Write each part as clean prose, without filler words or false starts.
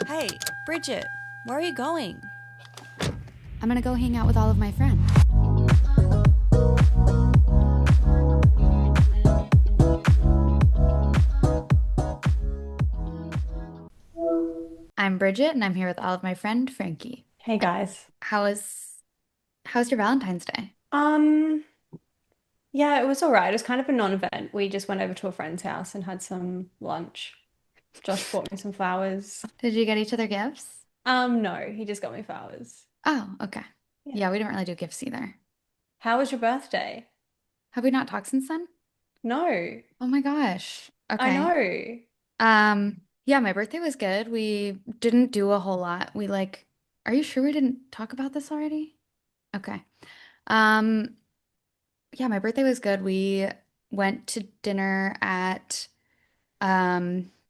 Hey, Bridget, where are you going? I'm gonna go hang out with all of my friends. I'm Bridget, and I'm here with all of my friend Frankie. Hey guys. How is how's your Valentine's Day? Um, yeah, it was all right. It was kind of a non-event. We just went over to a friend's house and had some lunch. Josh bought me some flowers. Did you get each other gifts? No, he just got me flowers. Oh, okay. Yeah, Yeah. we don't really do gifts either. How was your birthday? Have we not talked since then? No, Oh my gosh. I Okay. know. Yeah, my birthday was good. We didn't do a whole lot. Are you sure we didn't talk about this already? Okay. Um, yeah, my birthday was good. We went to dinner at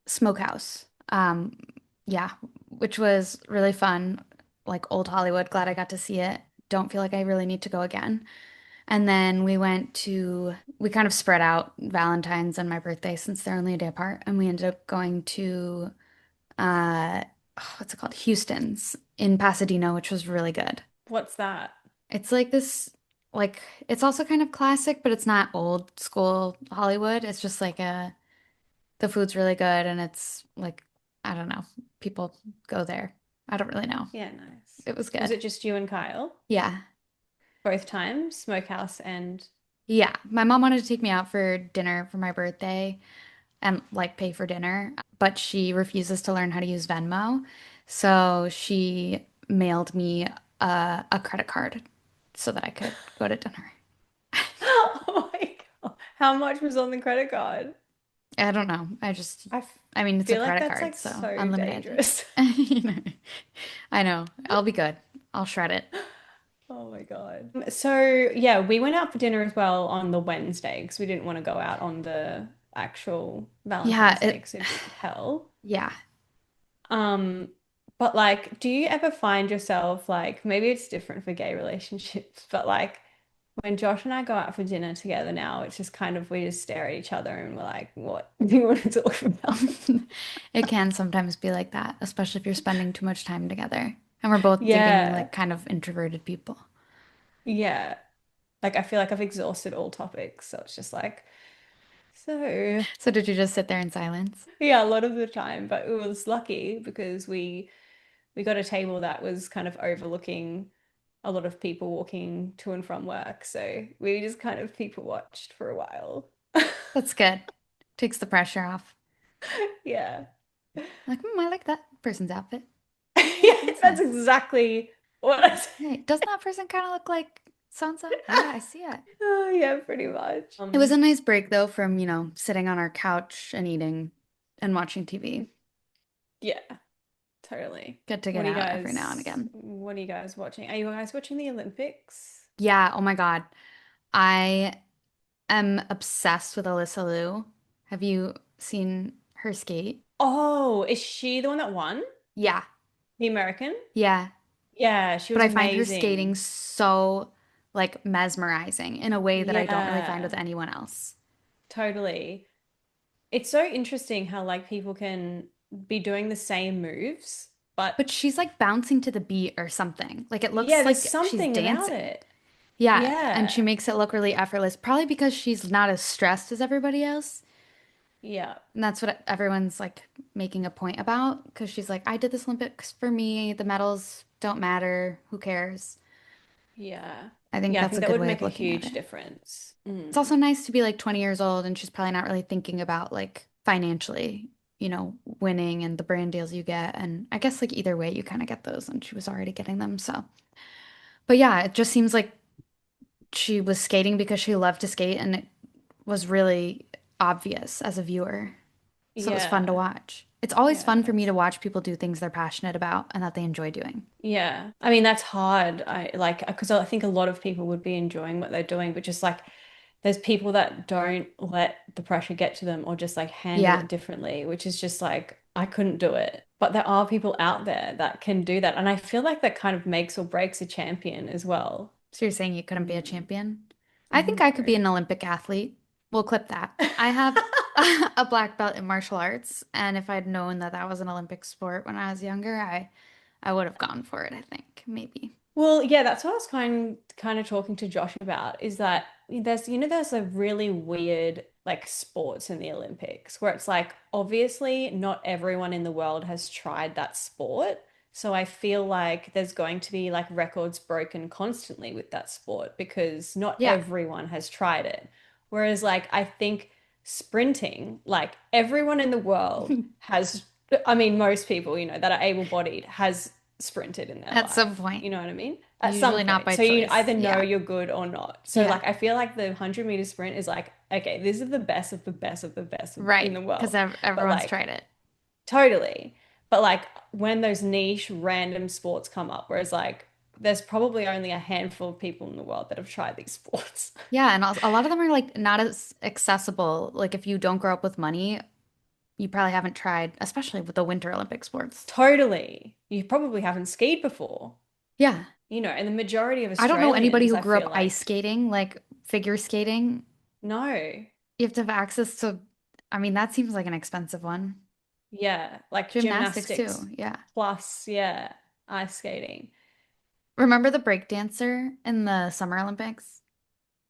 Smokehouse. Yeah, which was really fun. Like old Hollywood. Glad I got to see it. Don't feel like I really need to go again. And then we kind of spread out Valentine's and my birthday since they're only a day apart. And we ended up going to, uh, what's it called? Houston's in Pasadena, which was really good. What's that? It's like this, like, it's also kind of classic, but it's not old school Hollywood. It's just the food's really good and it's like, I don't know, people go there. I don't really know. Yeah, nice. It was Was good. it just you and Kyle? Yeah. Both times? Smokehouse and Yeah. My mom wanted to take me out for dinner for my birthday and like pay for dinner, but she refuses to learn how to use Venmo. So she mailed me a credit card so that I could go to dinner. Oh my God. How much was on the credit card? I don't know. I f- I mean, it's a feel like credit that's card, like so so unlimited. dangerous. You know, I know. I'll be good. I'll shred it. Oh my God. So, yeah, we went out for dinner as well on the Wednesday because we didn't want to go out on the actual Yeah, Valentine's Day it, because it'd be hell. yeah. Um, but like, do you ever find yourself like, maybe it's different for gay relationships, but like when Josh and I go out for dinner together now, it's just kind of we just stare at each other and we're like, what do you want to talk about? It can sometimes be like that, especially if you're spending too much time together. And we're both being Yeah, like kind of introverted people. yeah. Like I feel like I've exhausted all topics, so it's just like, so. So did you just sit there in silence? Yeah, a lot of the time, but it was lucky because we got a table that was kind of overlooking a lot of people walking to and from work. So we just kind of people watched for a while. That's good. Takes the pressure off. Yeah. Like, I like that person's outfit. Yeah, Yeah, that's that's nice. exactly what I said. Hey, doesn't that person kind of look like so and so? Yeah, I see it. Oh, yeah, pretty much. It was a nice break though from, sitting on our couch and eating and watching TV. Yeah, totally. Good to get out every now and again. What are you guys watching? Are you guys watching the Olympics? Yeah, oh my God. I am obsessed with Alyssa Liu. Have you seen her skate? Oh, is she the one that won? Yeah, The American? yeah. Yeah, she But was I find her skating amazing. so like mesmerizing in a way that I don't really find with Yeah. anyone else. Totally. It's so interesting how like people can be doing the same moves, but But she's like bouncing to the beat or something. Like it yeah, looks there's like she's something about dancing. it. Yeah, and she Yeah. makes it look really effortless, probably because she's not as stressed as everybody else. Yeah. And that's what everyone's like making a point about because she's like, I did this Olympics for me. The medals don't matter. Who cares? Yeah. I think Yeah, I that's think a that good would way of make a looking at huge it. difference. It's also nice to be like 20 years old and she's probably not really thinking about like financially, winning and the brand deals you get. And I guess like either way, you kind of get those and she was already getting them. So, but yeah, it just seems like she was skating because she loved to skate and it was really obvious as a viewer. So it was fun to Yeah. watch. It's always Yeah, fun for me that's to watch people do things they're passionate about and that they enjoy doing. yeah. I mean, that's hard. I like because I think a lot of people would be enjoying what they're doing, but just like there's people that don't let the pressure get to them or just like handle Yeah. it differently, which is just like I couldn't do it. But there are people out there that can do that. And I feel like that kind of makes or breaks a champion as well. So you're saying you couldn't be a Mm. champion? I think I could be No. an Olympic athlete. We'll clip that. I have a black belt in martial arts, and if I'd known that that was an Olympic sport when I was younger, I would have gone for it, I think, maybe. Well, yeah, that's what I was kind of talking to Josh about is that there's a really weird like sports in the Olympics where it's like obviously not everyone in the world has tried that sport. So I feel like there's going to be like records broken constantly with that sport because not Yeah. everyone has tried it. Whereas like I think sprinting, like everyone in the world has, I mean, most people, that are able-bodied has sprinted in their At some life. point. You know what I mean? At some Usually not point. by So you choice. either know Yeah. you're good or not. So Yeah. like I feel like the 100-meter sprint is like, okay, this is the best of the best of the best in Right. the Because world. But everyone's like tried it. totally. But like when those niche random sports come up, whereas like there's probably only a handful of people in the world that have tried these sports. Yeah, and also, a lot of them are like not as accessible. Like if you don't grow up with money, you probably haven't tried, especially with the Winter Olympic sports. Totally. You probably haven't skied before, Yeah. and the majority of I don't know anybody Australians, who I grew up feel ice like, skating, like figure skating. no. You have to have access to, I mean, that seems like an expensive one. Yeah, like Gymnastics gymnastics too. Yeah. plus, yeah, ice skating. Remember the break dancer in the Summer Olympics?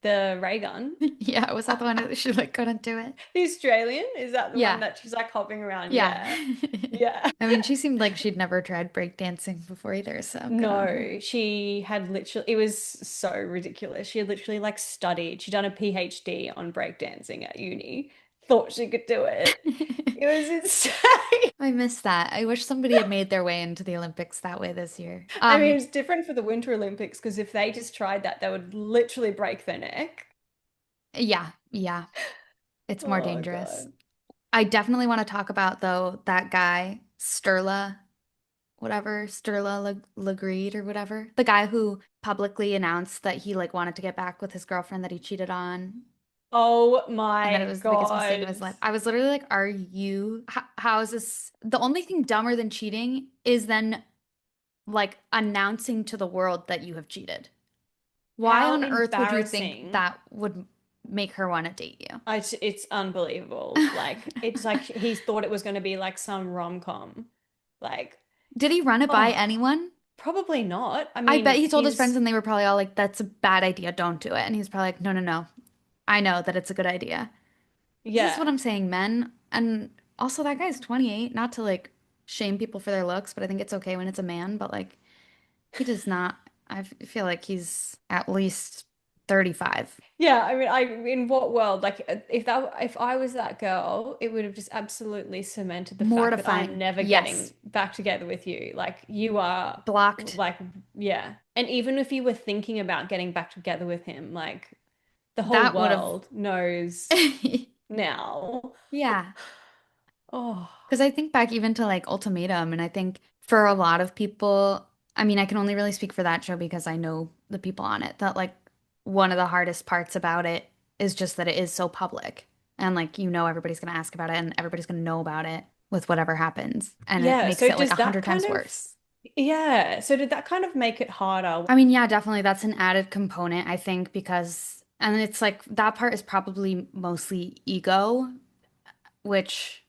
The ray gun. Yeah, was that the one that she like couldn't do it? The Australian, is that the one Yeah. that she's like hopping around? Yeah. Yeah. Yeah. I mean, she seemed like she'd never tried break dancing before either, so good on her. No, she had literally, it was so ridiculous. She had literally like studied, she'd done a PhD on breakdancing at uni, thought she could do it. It was insane. I miss that. I wish somebody had made their way into the Olympics that way this year. I mean, it's different for the Winter Olympics because if they just tried that, they would literally break their neck. Yeah, yeah, it's more Oh dangerous. God. I definitely want to talk about though that guy, Sturla Legreed or whatever. The guy who publicly announced that he like wanted to get back with his girlfriend that he cheated on Oh and that it my was the biggest mistake of his God. life. I was literally like, how is this? The only thing dumber than cheating is then like announcing to the world that you have cheated. Why How on earth would you think embarrassing. that would make her want to date you? It's unbelievable. Like, it's like he thought it was going to be like some rom-com. Like, Did he run it by oh, anyone? probably not. I I bet mean, he told his friends he's, and they were probably all like, that's a bad idea, don't do it. And he's probably like, no, no, no. I know that it's a good idea. This is what yeah. I'm saying, men. And also, that guy's 28, not to like shame people for their looks, but I think it's okay when it's a man. But like, he does not, feel like he's at least 35. Yeah, I mean, in what world? Like, if I was that girl, it would have just absolutely cemented the fact that I am Mortifying. never Yes. getting back together with you. Like, you are Blocked. like, yeah. And even if you were thinking about getting back together with him, like, the whole That would have, world knows now. yeah. Oh, Because I think back even to like Ultimatum, and I think for a lot of people, I mean, I can only really speak for that show because I know the people on it, that like one of the hardest parts about it is just that it is so public. And like, everybody's going to ask about it and everybody's going to know about it with whatever happens. And it yeah. makes So it like does a that hundred kind times of, worse. yeah. So did that kind of make it harder? I mean, yeah, definitely that's an added component, I think, because, and it's like that part is probably mostly ego, which,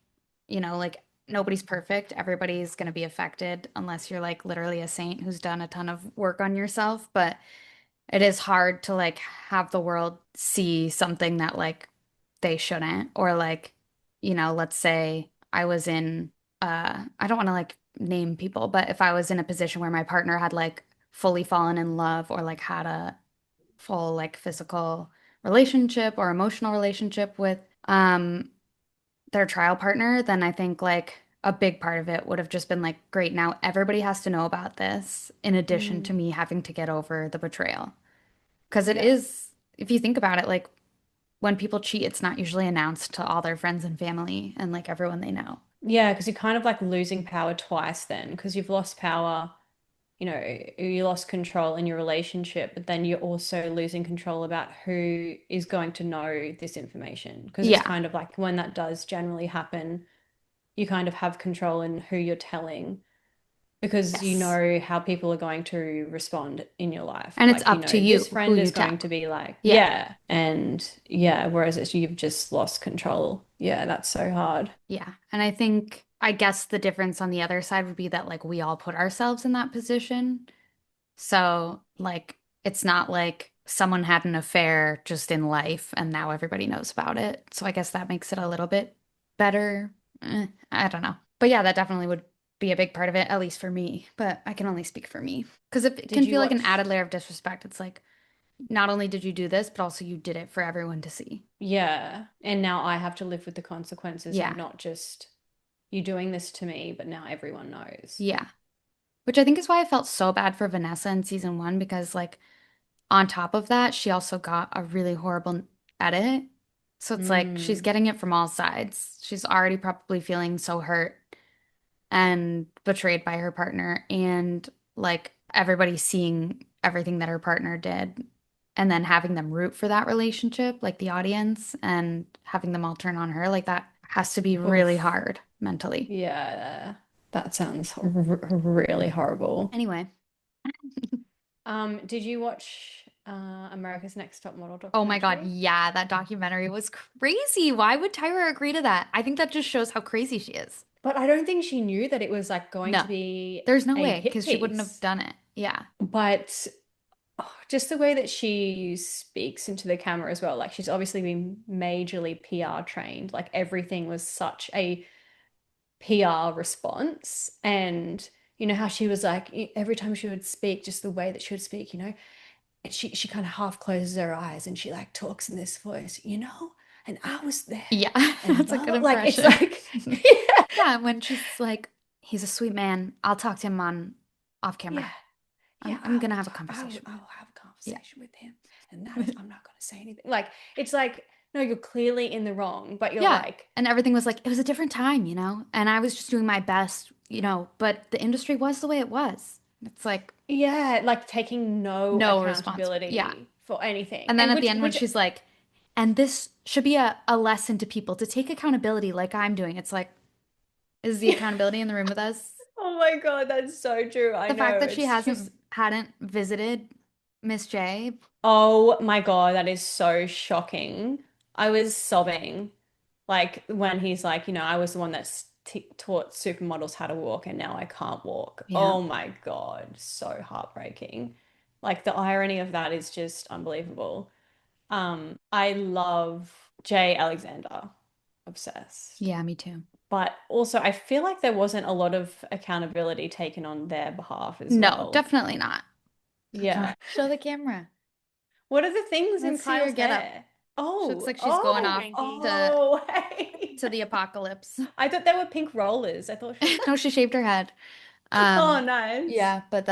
like nobody's perfect. Everybody's going to be affected unless you're like literally a saint who's done a ton of work on yourself. But it is hard to like have the world see something that like they shouldn't. Or like, let's say I was in, I don't want to like name people, but if I was in a position where my partner had like fully fallen in love or like had a full like physical relationship or emotional relationship with, their trial partner, then I think like a big part of it would have just been like, great, now everybody has to know about this, in addition to Mm, me having to get over the betrayal. Because it yeah. is, if you think about it, like when people cheat, it's not usually announced to all their friends and family and like everyone they know. Yeah, because you're kind of like losing power twice then, because you've lost power, you lost control in your relationship, but then you're also losing control about who is going to know this information. Because it's Yeah. kind of like when that does generally happen, you kind of have control in who you're telling. because you Yes. know how people are going to respond in your life. And it's Like, up to this you who friend you is tell. going to be like, Yeah. yeah, and yeah, whereas you've just lost control. Yeah, that's so hard. Yeah. And I guess the difference on the other side would be that like we all put ourselves in that position. So like it's not like someone had an affair just in life and now everybody knows about it. So I guess that makes it a little bit better. I don't know. But yeah, that definitely would be a big part of it, at least for me. But I can only speak for me. Because it Did can you feel like an watch? added layer of disrespect. It's like not only did you do this, but also you did it for everyone to see. Yeah. And now I have to live with the consequences of Yeah. not just you doing this to me, but now everyone knows. Yeah. Which I think is why I felt so bad for Vanessa in season one because like on top of that, she also got a really horrible edit. So it's like she's Mm. getting it from all sides. She's already probably feeling so hurt and betrayed by her partner, and like everybody seeing everything that her partner did, and then having them root for that relationship, like the audience, and having them all turn on her. Like that has to be really Oof. hard mentally. Yeah. That sounds really horrible. Anyway, Did you watch America's Next Top Model oh my God, documentary? yeah, that documentary was crazy. Why would Tyra agree to that? I think that just shows how crazy she is. But I don't think she knew that it was like going No, to be there's no a way hit because she wouldn't have piece. done it. Yeah. But oh, just the way that she speaks into the camera as well, like she's obviously been majorly PR trained. Like everything was such a PR response. And you know how she was like every time she would speak, just the way that she would speak, and she kind of half closes her eyes and she like talks in this voice, and I was there Yeah, and that's a blah, good blah. Like it's impression. like yeah, Yeah, when she's like, he's a sweet man. I'll talk to him on off camera. yeah, yeah. I'm gonna have a conversation I with him. will have a Yeah. conversation with him, and that is I'm not going to say anything. Like it's like no, you're clearly in the wrong, but you're Yeah. like And everything was like, it was a different time, and I was just doing my best, but the industry was the way it was. It's like, yeah, like taking no no response. Yeah. accountability for anything, And then and at the which end, when which she's like, and this should be a lesson to people to take accountability like I'm doing. It's like, is the accountability in the room with us? oh my God, that's so true. I The fact know. that she It's just, hadn't visited Miss J. oh my God, that is so shocking. I was sobbing. Like when he's like, I was the one that's t taught supermodels how to walk and now I can't walk. Yeah. Oh my God, so heartbreaking. Like the irony of that is just unbelievable. I love Jay Alexander, obsessed. Yeah, me too. But also, I feel like there wasn't a lot of accountability taken on their behalf as No, well. definitely not. Yeah. Show the camera. What are the things in Let's see her Kyle's get up. hair? She looks Oh, like she's going oh, off Frankie. to oh, hey. to the apocalypse. I thought they were pink rollers. I thought she was. No, she shaved her head. Oh, nice. Yeah, but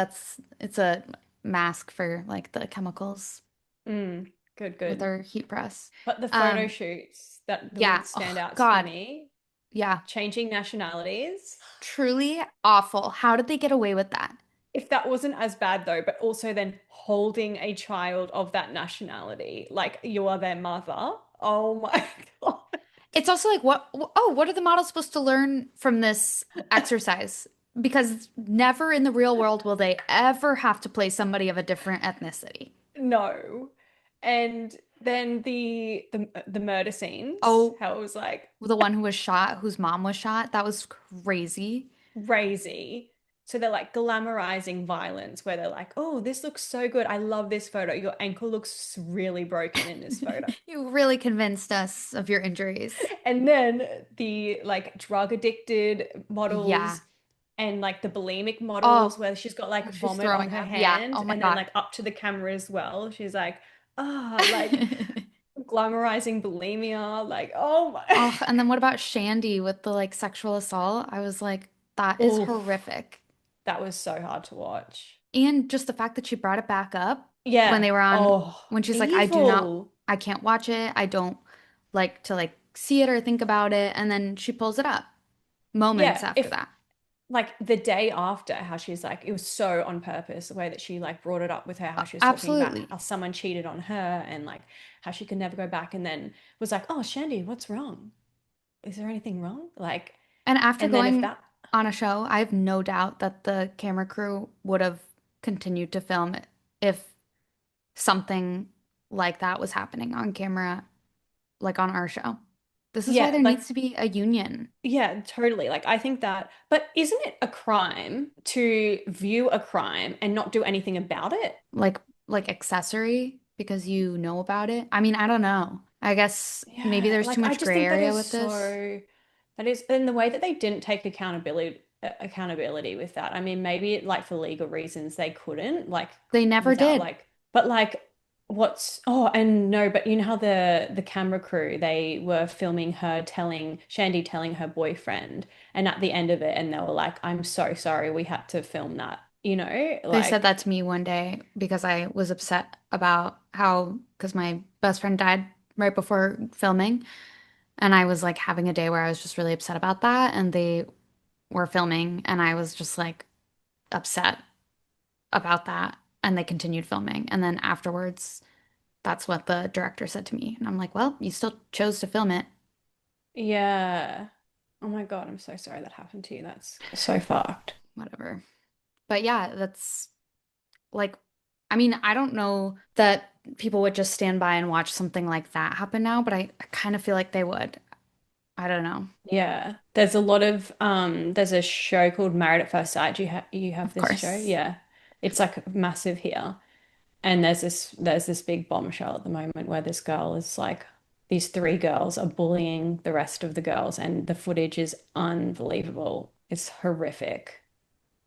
it's a mask for like the chemicals Good, with good. her heat press. But the photo Um, shoots, that the yeah. ones stand Oh out for God. me. Yeah. Changing nationalities. Truly awful. How did they get away with that? If that wasn't as bad though, but also then holding a child of that nationality, like you are their mother. Oh my God. It's also like what are the models supposed to learn from this exercise? Because never in the real world will they ever have to play somebody of a different ethnicity. No. And then the murder scenes, Oh, how it was like the one who was shot, whose mom was shot, that was crazy. crazy. So they're like glamorizing violence where they're like, oh, this looks so good. I love this photo. Your ankle looks really broken in this photo. You really convinced us of your injuries. And then the like drug addicted Yeah. models and like the bulimic models Oh, where she's got like she's vomit on throwing her up. Yeah. hand Oh my and then God. like up to the camera as well. She's like, like glamorizing bulimia, like, oh my. Oh, and then what about Shandy with the like sexual assault? I was like, that is Oof, horrific. that was so hard to watch. And just the fact that she brought it back up when Yeah. they were on, Oh, when she's like, evil. I can't watch it. I don't like to like see it or think about it. And then she pulls it up moments Yeah. after If that. like the day after, how she's like, it was so on purpose, the way that she like brought it up with her, how she was talking about Absolutely. how someone cheated on her and like how she could never go back, and then was like, oh, Shandy, what's wrong? Is there anything wrong? Like, And after and then if going that. on a show, I have no doubt that the camera crew would have continued to film if something like that was happening on camera, like on our show. This is why Yeah, there like needs to be a union, yeah, totally. Like I think that, but isn't it a crime to view a crime and not do anything about it? like accessory because you know about it. I mean, I don't know. I guess maybe Yeah, there's too like I much just gray think that area is with this. so that is in the way that they didn't take accountability with that. I mean, maybe like for legal reasons they couldn't, like They never without did. like but like what's oh and no, but you know how the camera crew they were filming her telling Shandy telling her boyfriend and at the end of it and they were like, I'm so sorry we had to film that, They said like that to me one day because I was upset about how, because my best friend died right before filming. And I was like having a day where I was just really upset about that. And they were filming, and I was just like upset about that. And they continued filming. And then afterwards, that's what the director said to me. And I'm like, well, you still chose to film it. yeah. Oh my God, I'm so sorry that happened to you. That's so fucked. Whatever. But yeah, that's like, I mean, I don't know that people would just stand by and watch something like that happen now, but I kind of feel like they would. I don't know. Yeah, there's a lot of there's a show called Married at First Sight. You have Of this show? course. Yeah. It's like massive here. And there's this big bombshell at the moment where this girl is like these three girls are bullying the rest of the girls and the footage is unbelievable. It's horrific.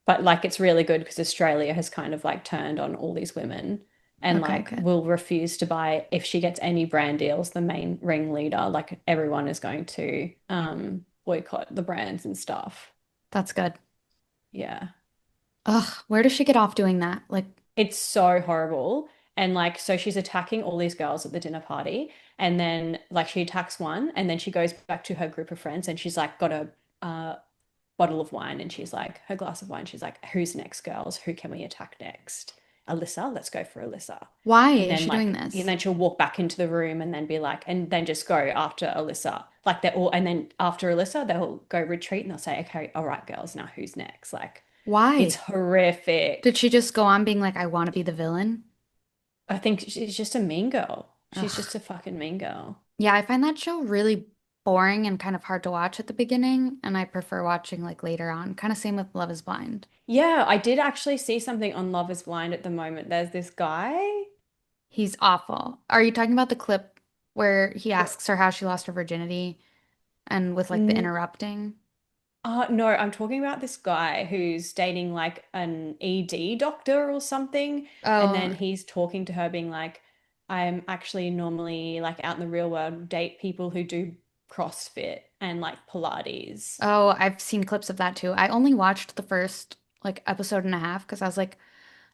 But like it's really good because Australia has kind of like turned on all these women and Okay, like good. will refuse to buy if she gets any brand deals, the main ringleader, like everyone is going to boycott the brands and stuff. That's good. Yeah. Ugh, where does she get off doing that? Like, It's so horrible. And like so she's attacking all these girls at the dinner party and then like she attacks one and then she goes back to her group of friends and she's like got a uh bottle of wine and she's like her glass of wine she's like who's next girls who can we attack next Alyssa let's go for Alyssa why and is then she doing like and this? then she'll walk back into the room and then be like and then just go after Alyssa like they're all and then after Alyssa they'll go retreat and they'll say okay all right girls now who's next like it's Why? Did horrific. she just go on being like, I want to be the villain? I think she's just a mean girl she's just Ugh. a fucking mean girl. Yeah, I find that show really boring and kind of hard to watch at the beginning, and I prefer watching like later on. Kind of same with Love is Blind. Yeah, I did actually see something on Love is Blind at the moment. There's this guy. He's awful. Are you talking about the clip where he What? asks her how she lost her virginity and with like the interrupting? No, I'm talking about this guy who's dating like an ED doctor or something. And Oh, then he's talking to her, being like, I'm actually normally like out in the real world, date people who do CrossFit and like Pilates. oh, I've seen clips of that too. I only watched the first like episode and a half because I was like,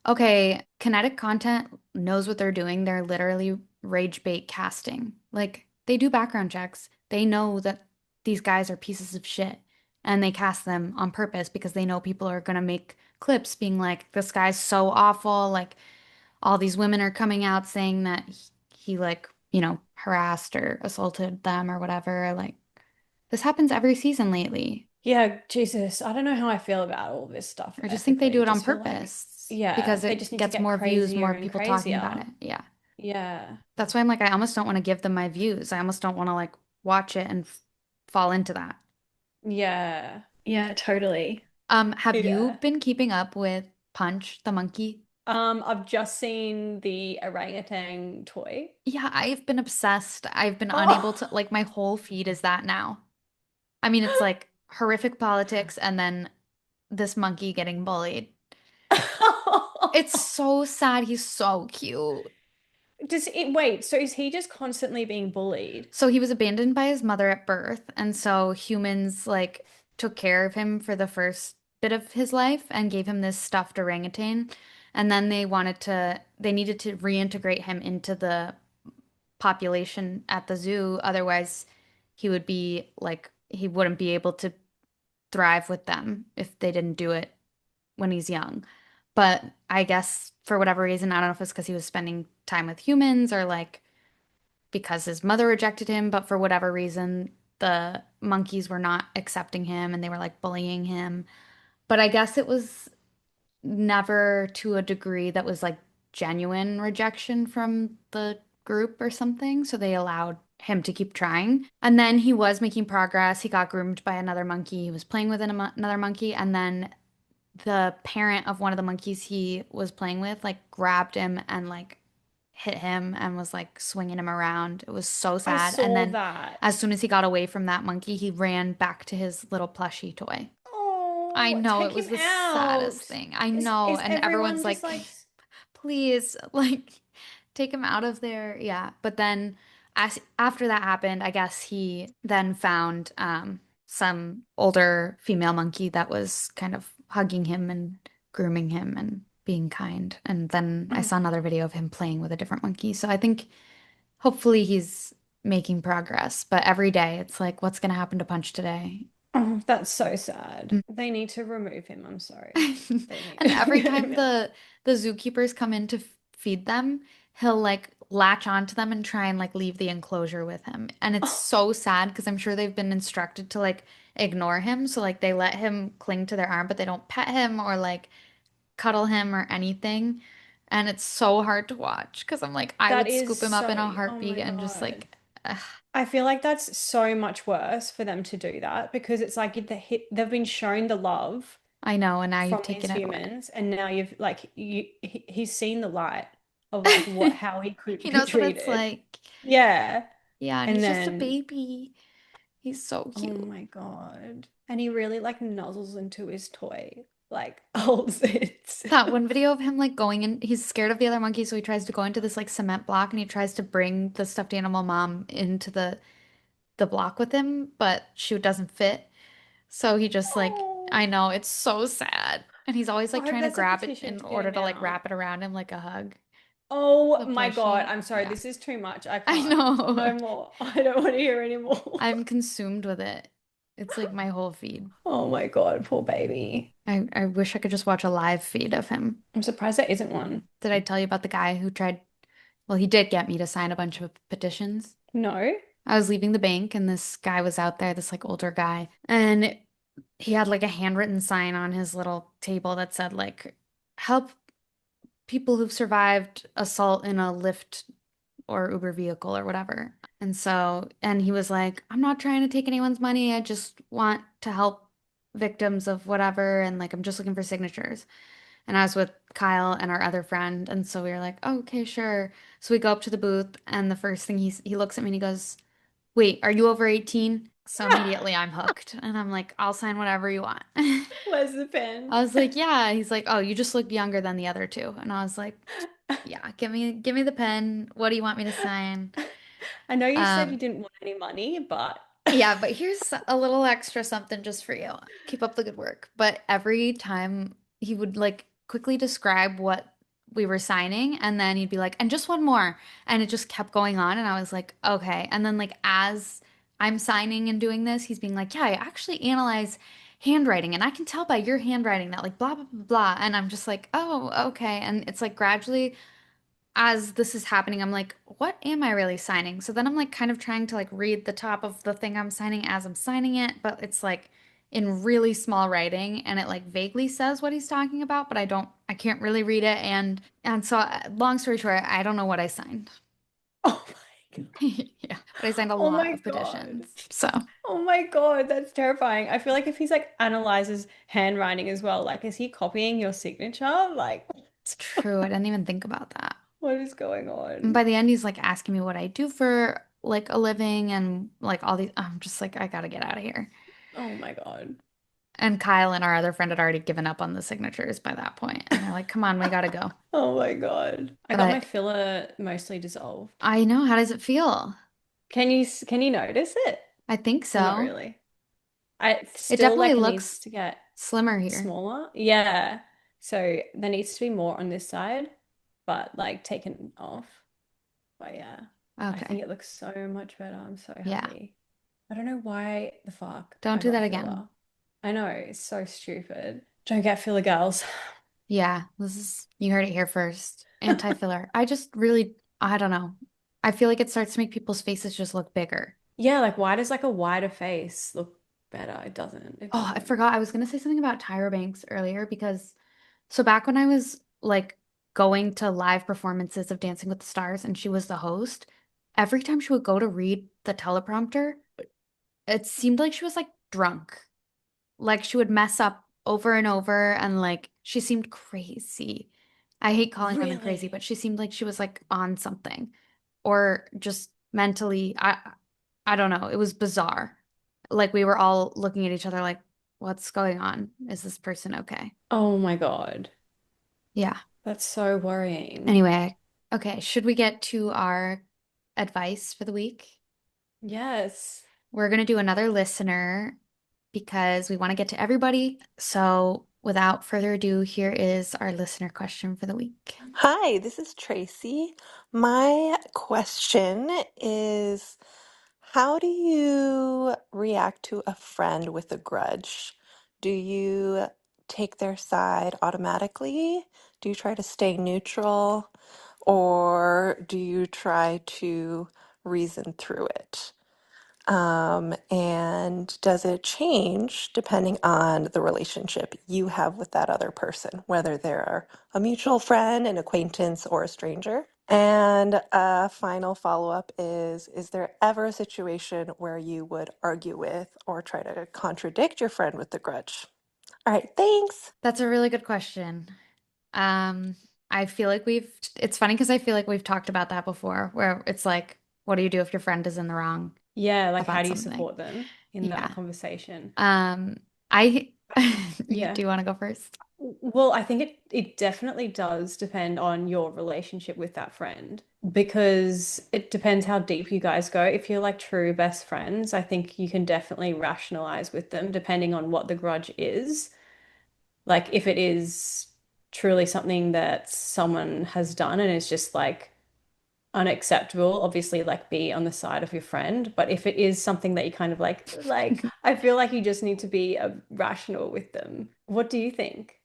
okay, kinetic content knows what they're doing. They're literally rage bait casting. Like they do background checks. They know that these guys are pieces of shit and they cast them on purpose because they know people are gonna make clips being like, this guy's so awful. Like all these women are coming out saying that he like, harassed or assaulted them or whatever. Like this happens every season lately. Yeah, Jesus, I don't know how I feel about all this stuff I just think they ethically. do I it on just feel like, purpose yeah, because they it just need to gets get more views, crazier more and people talking about crazier. it. Yeah. Yeah. That's why I'm like, I almost don't want to give them my views. I almost don't want to like watch it and f fall into that. Yeah. Yeah, totally. Have you Yeah. been keeping up with Punch the monkey? I've just seen the orangutan toy. Yeah, I've been obsessed. I've been unable to, Oh. like, my whole feed is that now. I mean, it's like horrific politics and then this monkey getting bullied. It's so sad. He's so cute. Does it wait, so is he just constantly being bullied? So he was abandoned by his mother at birth, and so humans like took care of him for the first bit of his life and gave him this stuffed orangutan. And then they needed to reintegrate him into the population at the zoo. Otherwise, he wouldn't be able to thrive with them if they didn't do it when he's young. But I guess for whatever reason, I don't know if it's because he was spending time with humans or like because his mother rejected him, but for whatever reason, the monkeys were not accepting him and they were like bullying him. But I guess it was never to a degree that was like genuine rejection from the group or something. So they allowed him to keep trying. And then he was making progress. He got groomed by another monkey. He was playing with another monkey. And then the parent of one of the monkeys he was playing with like grabbed him and like hit him and was like swinging him around. It was so I sad. And saw then as that. soon as he got away from that monkey, he ran back to his little plushie toy. I Oh, know it take was him the saddest out. thing. I know. Is And everyone's everyone just like, like, please, like, take him out of there. Yeah. But then after that happened, I guess he then found some older female monkey that was kind of hugging him and grooming him and being kind. And then I oh, saw another video of him playing with a different monkey. So I think hopefully he's making progress. But every day it's like, what's going to happen to Punch today? oh, that's so sad. They need to remove him. I'm sorry. They need And to every get time him out. the zookeepers come in to feed them, he'll like latch onto them and try and like leave the enclosure with him. And it's Oh, so sad because I'm sure they've been instructed to like ignore him. So like they let him cling to their arm, but they don't pet him or like cuddle him or anything. And it's so hard to watch because I'm like, I that would is scoop him up in a oh heartbeat my and just God. like, ugh, I feel like that's so much worse for them to do that because it's like they've been shown the love I know. And now you've from taken these it away. humans, and now you've like he's seen the light of like what how he could He be knows what it's treated. like. Yeah. Yeah, and And he's just a then, baby. He's so oh cute. my God. And he really like nuzzles into his toy, like holds it. That one video of him like going in, he's scared of the other monkey, so he tries to go into this like cement block and he tries to bring the stuffed animal mom into the block with him, but she doesn't fit. So he just like, I Oh, know, it's so sad. And he's always I like hope trying to there's a grab it petition in to get order him to like out. wrap it around him like a hug. Oh The my God. plushie. I'm sorry. Yeah. This is too much. I I can't. know. No more. I don't want to hear anymore. I'm consumed with it. It's like my whole feed. Oh my God, poor baby. I wish I could just watch a live feed of him. I'm surprised there isn't one. Did I tell you about the guy who tried? Well, he did get me to sign a bunch of petitions. No. I was leaving the bank and this guy was out there, this like older guy, and he had like a handwritten sign on his little table that said like help people who've survived assault in a Lyft or Uber vehicle or whatever. And so, and he was like, I'm not trying to take anyone's money. I just want to help victims of whatever. And like, I'm just looking for signatures. And I was with Kyle and our other friend. And so we were like, oh, okay, sure. So we go up to the booth and the first thing he looks at me and he goes, wait, are you over 18? So immediately I'm hooked. And I'm like, I'll sign whatever you want. Where's the pen? I was like, yeah. He's like, oh, you just look younger than the other two. And I was like, yeah, give me the pen. What do you want me to sign? I know you said you Um, didn't want any money, but yeah, but here's a little extra something just for you. Keep up the good work. But every time he would like quickly describe what we were signing, and then he'd be like, and just one more. And it just kept going on. And I was like, okay. And then like as I'm signing and doing this, he's being like, yeah, I actually analyze handwriting and I can tell by your handwriting that like blah blah blah blah. And I'm just like, oh, okay. And it's like gradually as this is happening, I'm like, what am I really signing? So then I'm like kind of trying to like read the top of the thing I'm signing as I'm signing it, but it's like in really small writing and it like vaguely says what he's talking about, but I can't really read it and so long story short, I don't know what I signed. oh my God. Yeah, but I signed a Oh lot my of God. petitions. So, Oh my God, that's terrifying. I feel like if he's like analyzes handwriting as well, like is he copying your signature? Like it's true. I didn't even think about that. what is going And on? by the end, he's like asking me what I do for like a living and like all these, I'm just like, I gotta get out of here. Oh my God. And Kyle and our other friend had already given up on the signatures by that point, and they're like, "Come on, we gotta go." Oh my God. I got my But filler mostly dissolved. I know, how does it feel? Can you notice it? I think Or not so. really? I It still definitely like it looks needs to get slimmer here. smaller. Yeah. So there needs to be more on this side, but like taken off. But yeah, I think Okay. it looks so much better. I'm so Yeah. happy. I don't know why the fuck Don't I do got that again. filler. I know, it's so stupid. Don't get filler, girls. Yeah, you heard it here first. Anti-filler. I just really, I don't know. I feel like it starts to make people's faces just look bigger. Yeah, like why does like a wider face look better? It doesn't. It Oh, I doesn't. forgot. I was gonna say something about Tyra Banks earlier because so back when I was like going to live performances of Dancing with the Stars and she was the host, every time she would go to read the teleprompter, it seemed like she was like drunk. Like she would mess up over and over and like she seemed crazy. I hate calling women crazy, but Really? she seemed like she was like on something or just mentally I don't know. It was bizarre. Like we were all looking at each other like, what's going on? Is this person okay? Oh my God. Yeah. That's so worrying. Anyway, okay, should we get to our advice for the week? Yes. We're going to do another listener because we want to get to everybody. So, without further ado, here is our listener question for the week. Hi, this is Tracy. My question is, how do you react to a friend with a grudge? Do you take their side automatically? Do you try to stay neutral? Or do you try to reason through it? And does it change depending on the relationship you have with that other person, whether they're a mutual friend, an acquaintance, or a stranger? And a final follow-up is there ever a situation where you would argue with or try to contradict your friend with the grudge? All right, thanks. That's a really good question. I feel like it's funny because I feel like we've talked about that before, where it's like, what do you do if your friend is in the wrong Yeah, like how about do you something? support them in that Yeah. conversation? Um, I, you Yeah. do want to go first? Well, I think it definitely does depend on your relationship with that friend because it depends how deep you guys go. If you're like true best friends, I think you can definitely rationalize with them depending on what the grudge is. Like if it is truly something that someone has done and is just like unacceptable, obviously like be on the side of your friend. But if it is something that you kind of like I feel like you just need to be rational with them. What do you think?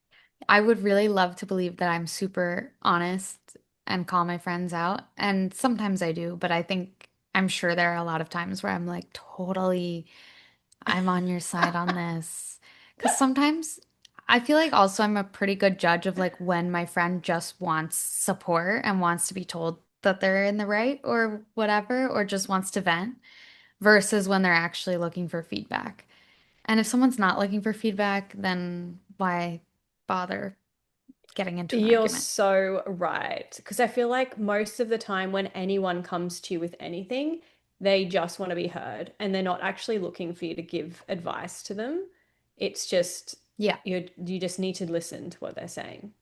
I would really love to believe that I'm super honest and call my friends out. And sometimes I do, but I think I'm sure there are a lot of times where I'm like, totally, I'm on your side on this. Because sometimes I feel like also I'm a pretty good judge of like when my friend just wants support and wants to be told that they're in the right or whatever, or just wants to vent versus when they're actually looking for feedback. And if someone's not looking for feedback, then why bother getting into an You're argument? so right. Because I feel like most of the time when anyone comes to you with anything, they just want to be heard and they're not actually looking for you to give advice to them. It's just Yeah. you just need to listen to what they're saying.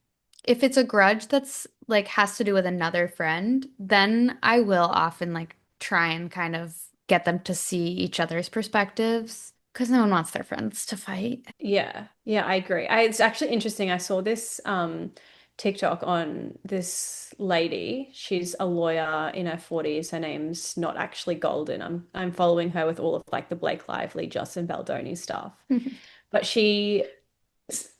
If it's a grudge that's like has to do with another friend, then I will often like try and kind of get them to see each other's perspectives because no one wants their friends to fight. Yeah, yeah, I agree. It's actually interesting. I saw this TikTok on this lady. She's a lawyer in her 40s. Her name's not actually Golden. I'm following her with all of like the Blake Lively, Justin Baldoni stuff. But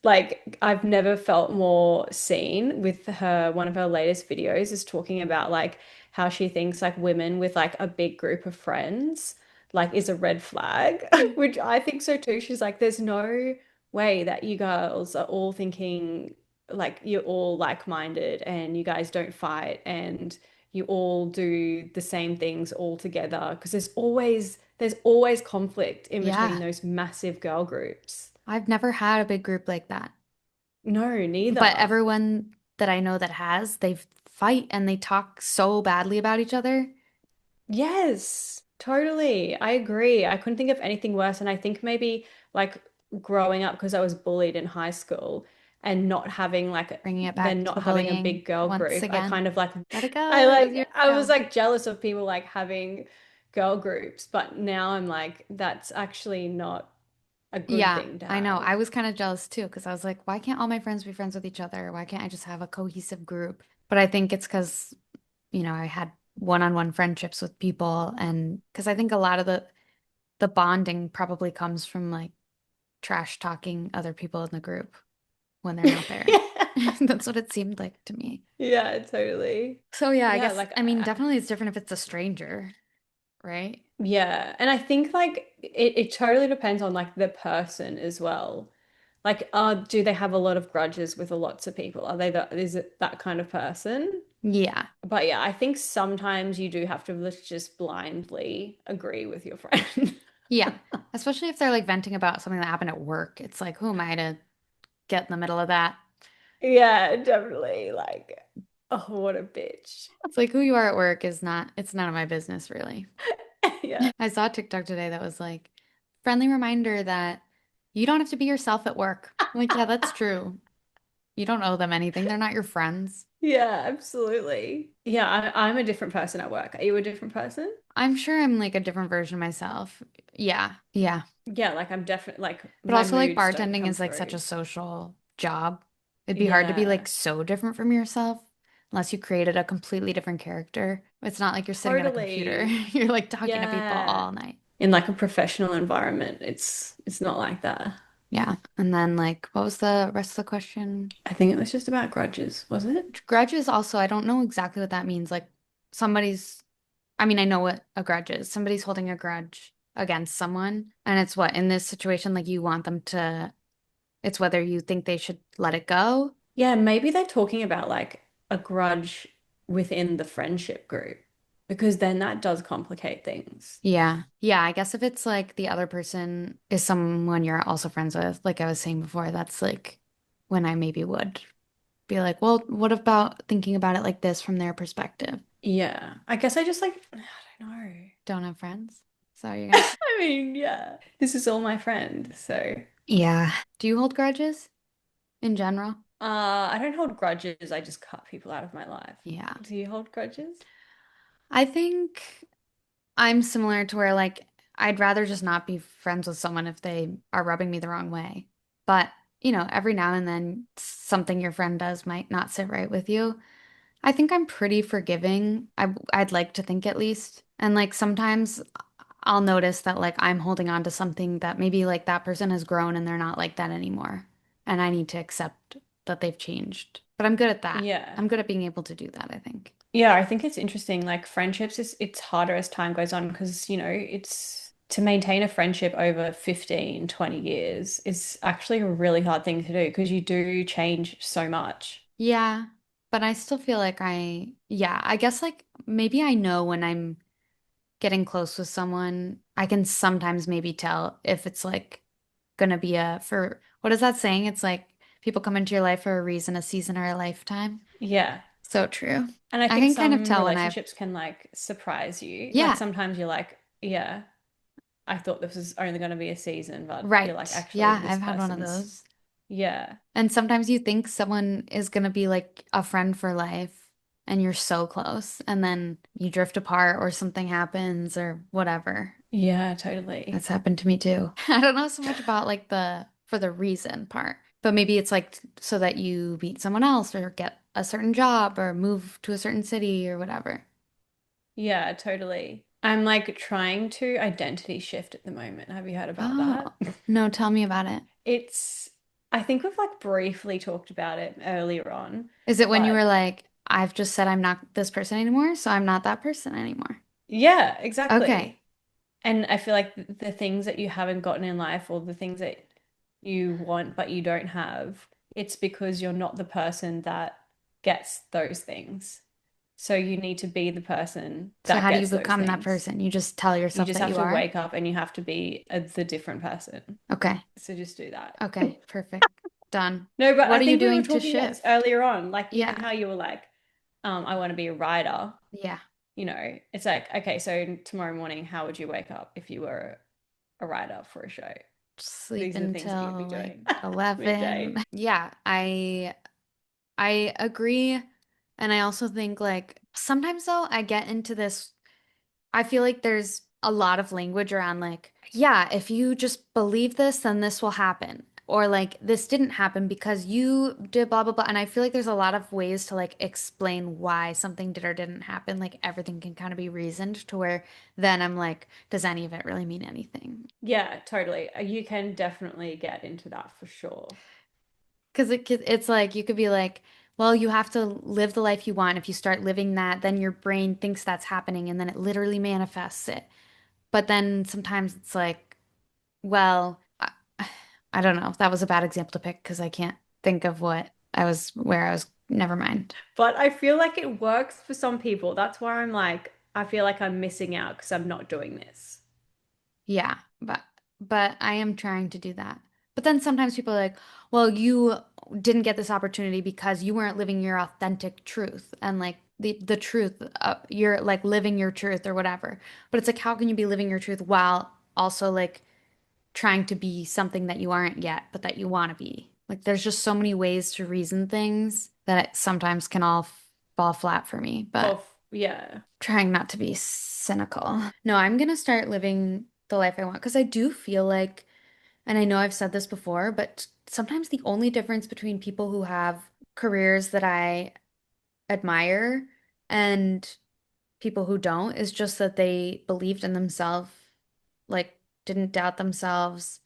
like I've never felt more seen with her. One of her latest videos is talking about like how she thinks like women with like a big group of friends like is a red flag, which I think so too. She's like, there's no way that you girls are all thinking like you're all like-minded and you guys don't fight and you all do the same things all together because there's always conflict in between Yeah, those massive girl groups. I've never had a big group like that. No, But neither. everyone that I know that has, they fight and they talk so badly about each other. Yes, totally. I agree. I couldn't think of anything worse. And I think maybe like growing up because I was bullied in high school and not having like Bringing it then back to not the having a bullying big girl once group, I again. kind of like Let it I go. It was like years I was ago. like jealous of people like having girl groups, but now I'm like that's actually not a good Yeah, thing to I know. have. I was kind of jealous too because I was like, why can't all my friends be friends with each other? Why can't I just have a cohesive group? But I think it's because, I had one-on-one friendships with people and because I think a lot of the bonding probably comes from like trash talking other people in the group when they're not there. That's what it seemed like to me. Yeah, totally. So yeah, I Yeah, guess like I mean definitely it's different if it's a stranger. right? Yeah. And I think like it totally depends on like the person as well. Like, do they have a lot of grudges with lots of people? Are they is it that kind of person? Yeah. But yeah, I think sometimes you do have to just blindly agree with your friend. Yeah. Especially if they're like venting about something that happened at work. It's like, who am I to get in the middle of that? Yeah, definitely. Like, oh, what a bitch. It's like who you are at work is not, it's none of my business, really. Yeah. I saw a TikTok today that was like, friendly reminder that you don't have to be yourself at work. I'm like, yeah, that's true. You don't owe them anything. They're not your friends. Yeah, absolutely. Yeah, I'm a different person at work. Are you a different person? I'm sure I'm like a different version of myself. Yeah. Yeah. Yeah, like I'm definitely like But my also like moods don't bartending come is like such a through. social job. It'd be hard to be like Yeah, so different from yourself unless you created a completely different character. It's not like you're sitting at a computer. totally. You're like talking to people Yeah. all night. In like a professional environment, it's not like that. Yeah. And then like what was the rest of the question? I think it was just about grudges, was it? Grudges also, I don't know exactly what that means. Like somebody's, I mean, I know what a grudge is. Somebody's holding a grudge against someone. And it's what, in this situation, like you want them to, it's whether you think they should let it go. Yeah, maybe they're talking about like a grudge within the friendship group because then that does complicate things. Yeah. Yeah. I guess if it's like the other person is someone you're also friends with, like I was saying before, that's like when I maybe would be like, well, what about thinking about it like this from their perspective? Yeah, I guess I just like, I don't know. Don't have friends. So you're gonna. I mean, yeah, this is all my friend. So, Yeah. Do you hold grudges in general? I don't hold grudges. I just cut people out of my life. Yeah. Do you hold grudges? I think I'm similar to where like I'd rather just not be friends with someone if they are rubbing me the wrong way. But, every now and then something your friend does might not sit right with you. I think I'm pretty forgiving. I'd like to think at least. And like sometimes I'll notice that like I'm holding on to something that maybe like that person has grown and they're not like that anymore. And I need to accept that they've changed. But I'm good at that. Yeah. I'm good at being able to do that, I think. Yeah, I think it's interesting. Like friendships is it's harder as time goes on because, it's to maintain a friendship over 15, 20 years is actually a really hard thing to do because you do change so much. Yeah, but I still feel like yeah, I guess like maybe I know when I'm getting close with someone, I can sometimes maybe tell if it's like gonna be what is that saying? It's like people come into your life for a reason, a season, or a lifetime. Yeah. So true. And I I think can kind of some tell when relationships can like surprise you. Like yeah, sometimes you're like, yeah, I thought this was only going to be a season, but you're like, right. actually, Yeah, this I've had one of person's, those. yeah. And sometimes you think someone is gonna be like a friend for life and you're so close and then you drift apart or something happens or whatever. Yeah, totally. That's happened to me too. I don't know so much about like the for the reason part, but maybe it's like so that you meet someone else or get a certain job or move to a certain city or whatever. Yeah, totally. I'm like trying to identity shift at the moment. Have you heard about that? Oh, no, tell me about it. It's, I think we've like briefly talked about it earlier on, Is it when you were but like, I've just said I'm not this person anymore, so I'm not that person anymore? yeah, Okay. exactly. And I feel like the things that you haven't gotten in life or the things that you want but you don't have, it's because you're not the person that gets those things. So you need to be the person So that how do you gets those become that things. person? You just tell You yourself just that have you to are? wake up and you have to be the different person. Okay. So just do that. Okay. Perfect. Done. No, but I What are you think we were doing to talking about this shift? earlier on, like Yeah. how you were like, I want to be a writer. Yeah. It's like, okay, so tomorrow morning, how would you wake up if you were a writer for a show? Sleep These are the things that you'd be until like doing 11. midday. Yeah, I agree. And I also think like sometimes though I get into this I feel like there's a lot of language around like, yeah, if you just believe this, then this will happen. Or like this didn't happen because you did blah blah blah. And I feel like there's a lot of ways to like explain why something did or didn't happen. Like everything can kind of be reasoned to where then I'm like, does any of it really mean anything? Yeah, totally. You can definitely get into that for sure. Because it's like you could be like, well, you have to live the life you want. If you start living that, then your brain thinks that's happening and then it literally manifests it. But then sometimes it's like, well, I don't know. That was a bad example to pick because I can't think of where I was. Never mind. But I feel like it works for some people. That's why I'm like, I feel like I'm missing out because I'm not doing this. Yeah, but I am trying to do that. But then sometimes people are like, well, you didn't get this opportunity because you weren't living your authentic truth and like the truth, you're like living your truth or whatever. But it's like, how can you be living your truth while also like trying to be something that you aren't yet, but that you want to be? Like, there's just so many ways to reason things that it sometimes can all fall flat for me. But Yeah. trying not to be cynical. No, I'm gonna start living the life I want because I do feel like, and I know I've said this before, but sometimes the only difference between people who have careers that I admire and people who don't is just that they believed in themselves, like didn't doubt themselves.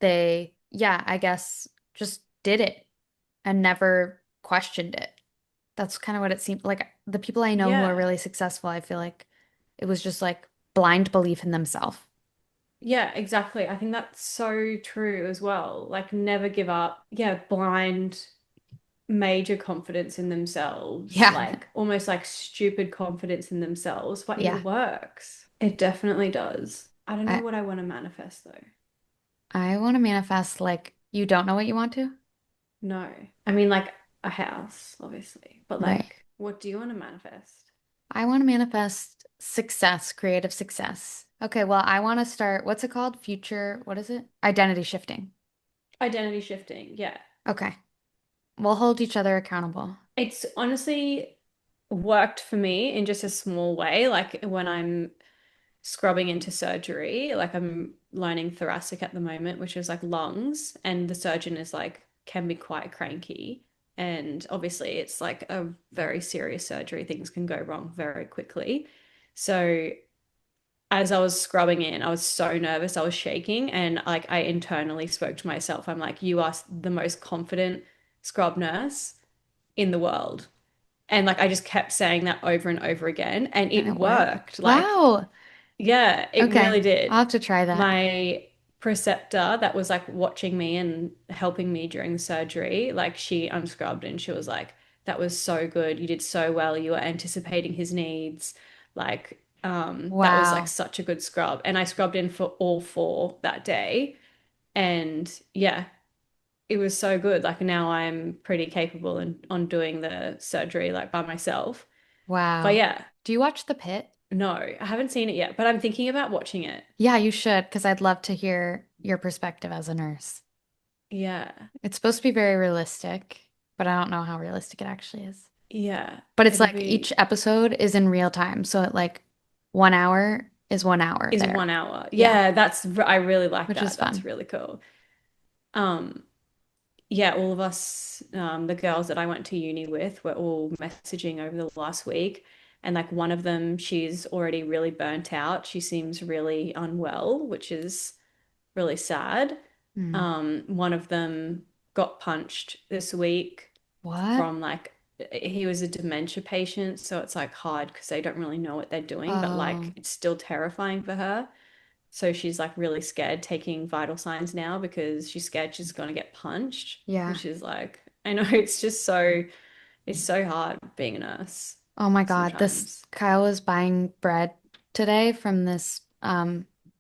They, yeah, I guess just did it and never questioned it. That's kind of what it seemed like. The people I know who are Yeah. really successful, I feel like it was just like blind belief in themselves. Yeah, exactly. I think that's so true as well. Like, never give up. Yeah, blind, major confidence in themselves, Yeah. like almost like stupid confidence in themselves, but it Yeah. works. It definitely does. I don't know I what I want to manifest though. I want to manifest like you don't know what you want to. No. I mean, like a house, obviously, but Right. like, what do you want to manifest? I want to manifest success, creative success. Okay, well, I want to start, what's it called? Future, what is it? Identity shifting. Identity shifting. Yeah. Okay. We'll hold each other accountable. It's honestly worked for me in just a small way. Like when I'm scrubbing into surgery. Like I'm learning thoracic at the moment, which is like lungs, and the surgeon is like can be quite cranky. And obviously it's like a very serious surgery. Things can go wrong very quickly. So as I was scrubbing in, I was so nervous. I was shaking and like I internally spoke to myself. I'm like, you are the most confident scrub nurse in the world. And like I just kept saying that over and over again. And And it it worked. worked. Like Wow. yeah, it really Okay. did. I'll have to try that. My preceptor that was like watching me and helping me during the surgery, like she unscrubbed and she was like, that was so good. You did so well. You were anticipating his needs. Like, that was like Wow. such a good scrub. And I scrubbed in for all four that day. And yeah, it was so good. Like now I'm pretty capable and on doing the surgery like by myself. But Wow. yeah, Do you watch The Pit? no, I haven't seen it yet, but I'm thinking about watching it. Yeah, you should, because I'd love to hear your perspective as a nurse. Yeah. It's supposed to be very realistic, but I don't know how realistic it actually is. Yeah. But it's It'll like each be episode is in real time. So it like 1 hour is 1 hour is there. 1 hour. Yeah, Yeah, I really like which is that. That's fun. really cool. Um, yeah, all of us, the girls that I went to uni with, were all messaging over the last week. And like one of them, she's already really burnt out. She seems really unwell, which is really sad. Mm. One of them got punched this week What? from like he was a dementia patient, so it's like hard because they don't really know what they're doing, but like Oh, it's still terrifying for her. So she's like really scared taking vital signs now because she's scared she's gonna get punched, yeah. which is like I know it's so hard being a nurse Oh my God. This sometimes. Kyle was buying bread today from this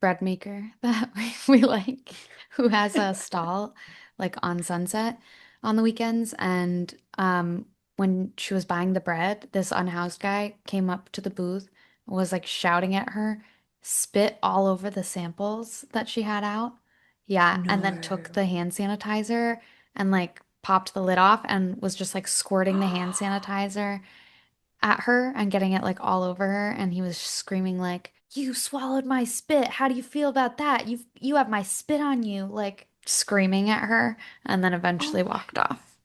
bread maker that we like who has a stall like on Sunset on the weekends and when she was buying the bread, this unhoused guy came up to the booth and was like shouting at her, spit all over the samples that she had out. Yeah, and then took No. the hand sanitizer and like popped the lid off and was just like squirting the hand sanitizer at her and getting it like all over her and he was screaming like you swallowed my spit, how do you feel about that, you have my spit on you, like screaming at her and then eventually Oh, walked off.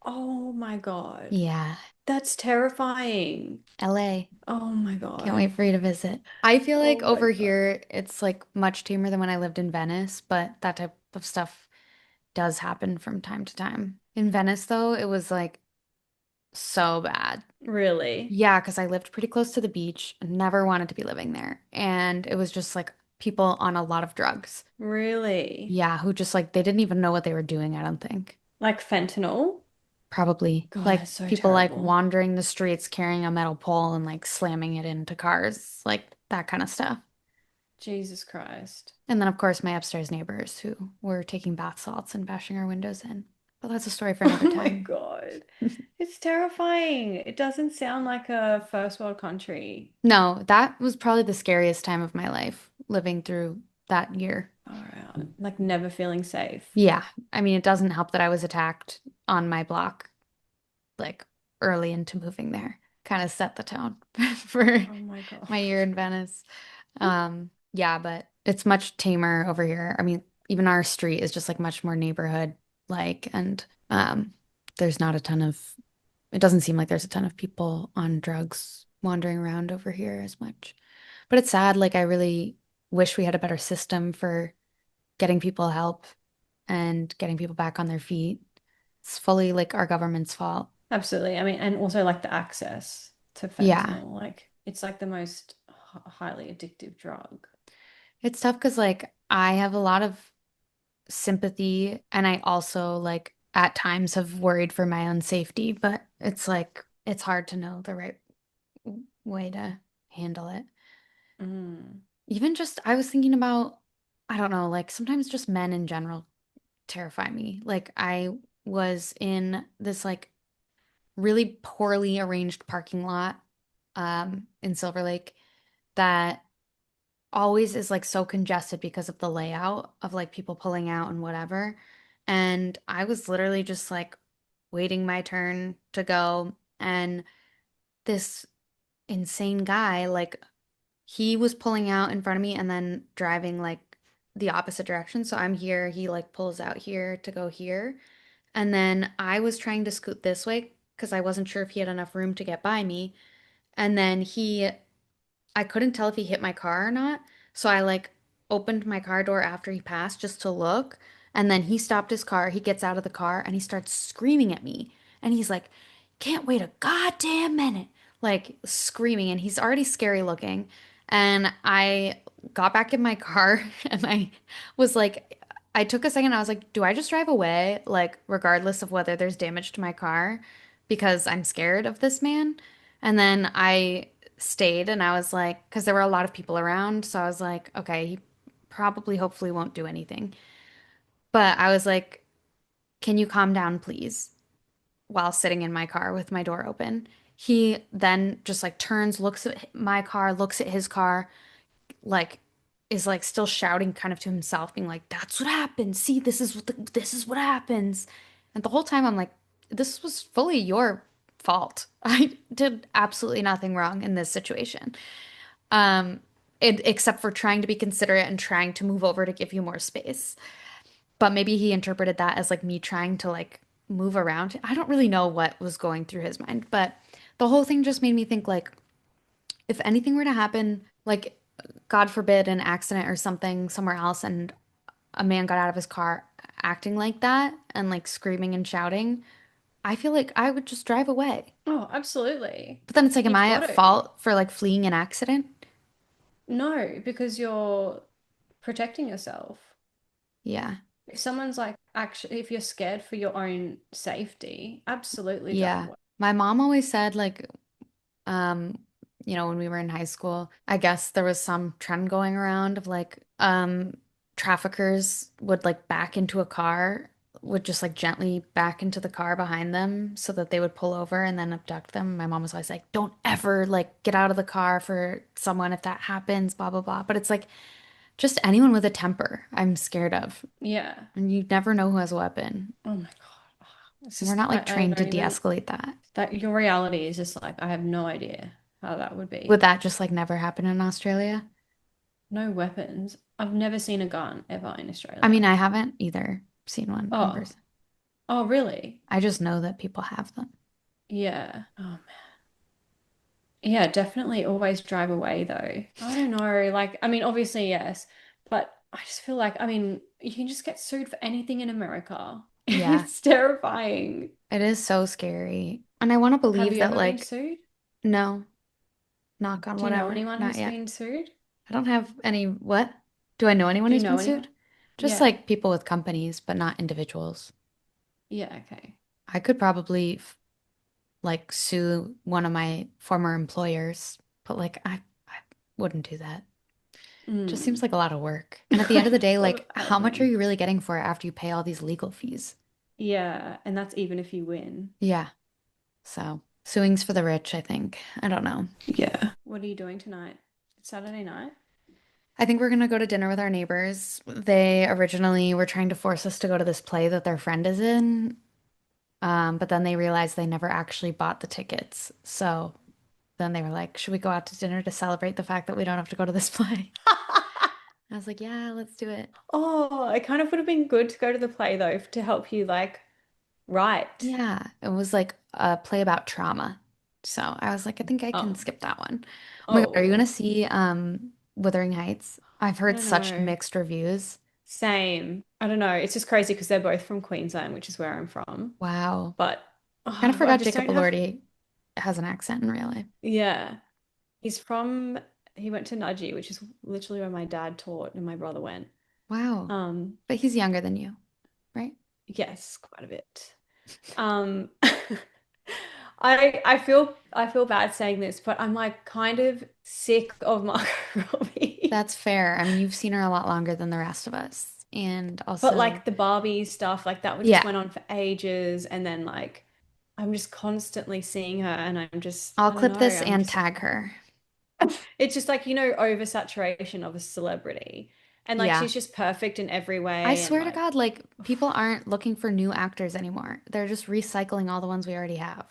oh my God. Yeah, That's terrifying. LA, Oh my can't God. wait for you to visit. I feel like Oh my over God. here it's like much tamer than when I lived in Venice, but that type of stuff does happen from time to time. In Venice though it was like so bad. Really? Yeah, because I lived pretty close to the beach, never wanted to be living there. And it was just like people on a lot of drugs. Really? Yeah, who just like they didn't even know what they were doing, I don't think. Like fentanyl? Probably God, like that's so people like terrible. wandering the streets carrying a metal pole and like slamming it into cars, like that kind of stuff. Jesus Christ. And then, of course, my upstairs neighbors who were taking bath salts and bashing our windows in. But that's a story for another Oh my time. God. It's terrifying. It doesn't sound like a first world country. No, that was probably the scariest time of my life, living through that year. All right. Like never feeling safe. Yeah, I mean, it doesn't help that I was attacked on my block, like early into moving there. Kind of set the tone for Oh my God. my year in Venice. Yeah, but it's much tamer over here. I mean, even our street is just like much more neighborhood like, and there's not a ton of, it doesn't seem like there's a ton of people on drugs wandering around over here as much. But it's sad. Like, I really wish we had a better system for getting people help and getting people back on their feet. It's fully like our government's fault. Absolutely. I mean, and also like the access to Yeah. fentanyl. Like it's like the most highly addictive drug. It's tough because like I have a lot of sympathy and I also like at times have worried for my own safety, but it's like it's hard to know the right way to handle it. Mm. Even just I was thinking about I don't know, like sometimes just men in general terrify me. Like I was in this like really poorly arranged parking lot in Silver Lake that always is like so congested because of the layout of like people pulling out and whatever. And I was literally just like waiting my turn to go. And this insane guy, like, he was pulling out in front of me and then driving like the opposite direction. So I'm here, he like pulls out here to go here. And then I was trying to scoot this way because I wasn't sure if he had enough room to get by me. And then I couldn't tell if he hit my car or not. So I like opened my car door after he passed just to look. And then he stopped his car. He gets out of the car and he starts screaming at me. And he's like, can't wait a goddamn minute. Like screaming. And he's already scary looking. And I got back in my car and I was like, I took a second. I was like, do I just drive away? Like, regardless of whether there's damage to my car, because I'm scared of this man. And then I stayed and I was like, because there were a lot of people around. So I was like, okay, he probably, hopefully won't do anything. But I was like, can you calm down, please? While sitting in my car with my door open. He then just like turns, looks at my car, looks at his car, like is like still shouting kind of to himself, being like, "That's what happens. See, this is what happens." And the whole time I'm like, "This was fully your fault. I did absolutely nothing wrong in this situation." Um, except for trying to be considerate and trying to move over to give you more space. But maybe he interpreted that as like me trying to like move around. I don't really know what was going through his mind, but the whole thing just made me think like if anything were to happen, like God forbid, an accident or something somewhere else, and a man got out of his car acting like that and like screaming and shouting, I feel like I would just drive away. Oh, absolutely. But then it's like, am You've I got at to. fault for like fleeing an accident? No, because you're protecting yourself. Yeah. If someone's like, actually, if you're scared for your own safety, absolutely drive Yeah. away. My mom always said like um, when we were in high school, I guess there was some trend going around of like traffickers would like back into a car, would just like gently back into the car behind them so that they would pull over and then abduct them. My mom was always like, "Don't ever like get out of the car for someone if that happens, blah blah blah." But it's like just anyone with a temper, I'm scared of. Yeah. And you never know who has a weapon. Oh my God. Oh, it's And we're just, not like I trained to don't even, de-escalate that. that your reality is just like, I have no idea how that would Would be. that just like never happen in Australia? No weapons. I've never seen a gun ever in I mean, Australia. I haven't either seen one in Oh, person. oh, really? I just know that people have them. Yeah. Oh, yeah, definitely always drive away though. I don't know. Like, I mean, obviously, yes, but I just feel like, I mean, you can just get sued for anything in America. Yeah, It's terrifying. it is so scary. And I want to Have believe you that, ever been like, sued? no, knock on Do you know whatever, anyone not who's yet. been sued? I don't have any, what? Do I know anyone Do you who's know been anyone? sued? Just Yeah. like people with companies, but not individuals. Yeah, okay. I could probably like sue one of my former employers, but like I wouldn't do that. Just seems Mm. like a lot of work. And at the end of the day, A lot of like how much are admin. you really getting for it after you pay all these legal fees? Yeah, and that's even if you win. Yeah. So suing's for the rich, I think. I don't know. Yeah. What are you doing tonight? It's Saturday night? I think we're gonna go to dinner with our neighbors. They originally were trying to force us to go to this play that their friend is in, but then they realized they never actually bought the tickets. So then they were like, should we go out to dinner to celebrate the fact that we don't have to go to this play? I was like, yeah, let's do it. Oh, it kind of would have been good to go to the play though to help you like write. Yeah, it was like a play about trauma. So I was like, I think I can Oh. skip that one. Oh my God, are you gonna Oh, see Wuthering Heights? I've I heard don't such know. mixed reviews. Same. I don't know. It's just crazy because they're both from Queensland, which is where I'm from. Wow. But Kind of I forgot just Jacob don't have. Elordi has an accent in real life. Yeah. He's from, he went to Nudgee, which is literally where my dad taught and my brother went. Wow. Um, But he's younger than you, right? yes, quite a bit. Um, I feel bad saying this, but I'm like kind of sick of Margot Robbie. That's fair. I mean, you've seen her a lot longer than the rest of us. And But also, like the Barbie stuff, like that just yeah, went on for ages, and then like I'm just constantly seeing her, and I'll I don't know, clip this I'm and just tag her. it's just like, oversaturation of a celebrity. And like Yeah. she's just perfect in every I way and swear to like God, like people aren't looking for new actors anymore. They're just recycling all the ones we already have.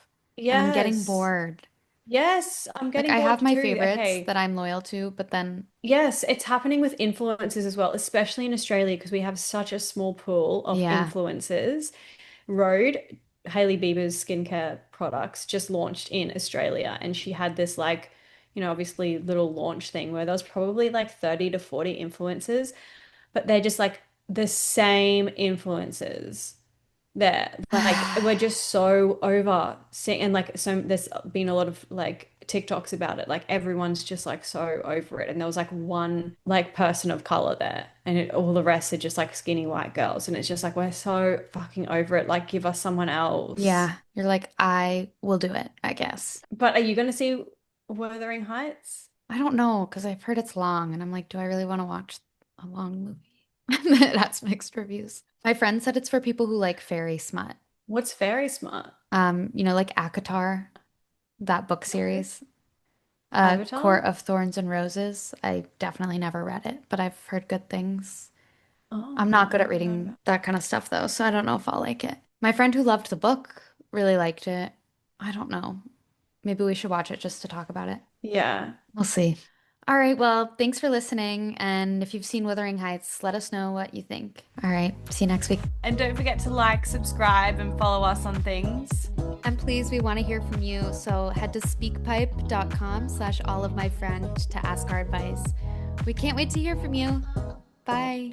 And I'm getting yes. bored. Yes, I'm Like getting I have bored my too. favorites Okay. that I'm loyal to, but then Yes, it's happening with influencers as well, especially in Australia because we have such a small pool of yeah. influencers. Rode, Hailey Bieber's skincare products just launched in Australia, and she had this like, obviously little launch thing where there was probably like 30 to 40 influencers, but they're just like the same influencers there. Like we're just so over seeing, and like so there's been a lot of like TikToks about it. Like everyone's just like so over it. And there was like one like person of color there, and all the rest are just like skinny white girls. And it's just like we're so fucking over it. Like give us someone else. Yeah. You're like, I will do it, I guess. But are you going to see Wuthering Heights? I don't know, because I've heard it's long, and I'm like, do I really want to watch a long movie? That has mixed reviews. My friend said it's for people who like fairy smut. What's Very Smart? Like ACOTAR, that book No. series. Court Avatar? of Thorns and Roses. I definitely never read it, but I've heard good things. I'm Oh, not I good at haven't heard of reading it. that kind of stuff though, so I don't know if I'll like it. My friend who loved the book really liked it. I don't know. Maybe we should watch it just to talk about it. Yeah. We'll see. All right, well, thanks for listening. And if you've seen Wuthering Heights, let us know what you think. All right, see you next week. And don't forget to like, subscribe, and follow us on things. And please, we want to hear from you. So head to speakpipe.com/allofmyfriend to ask our advice. We can't wait to hear from you. Bye.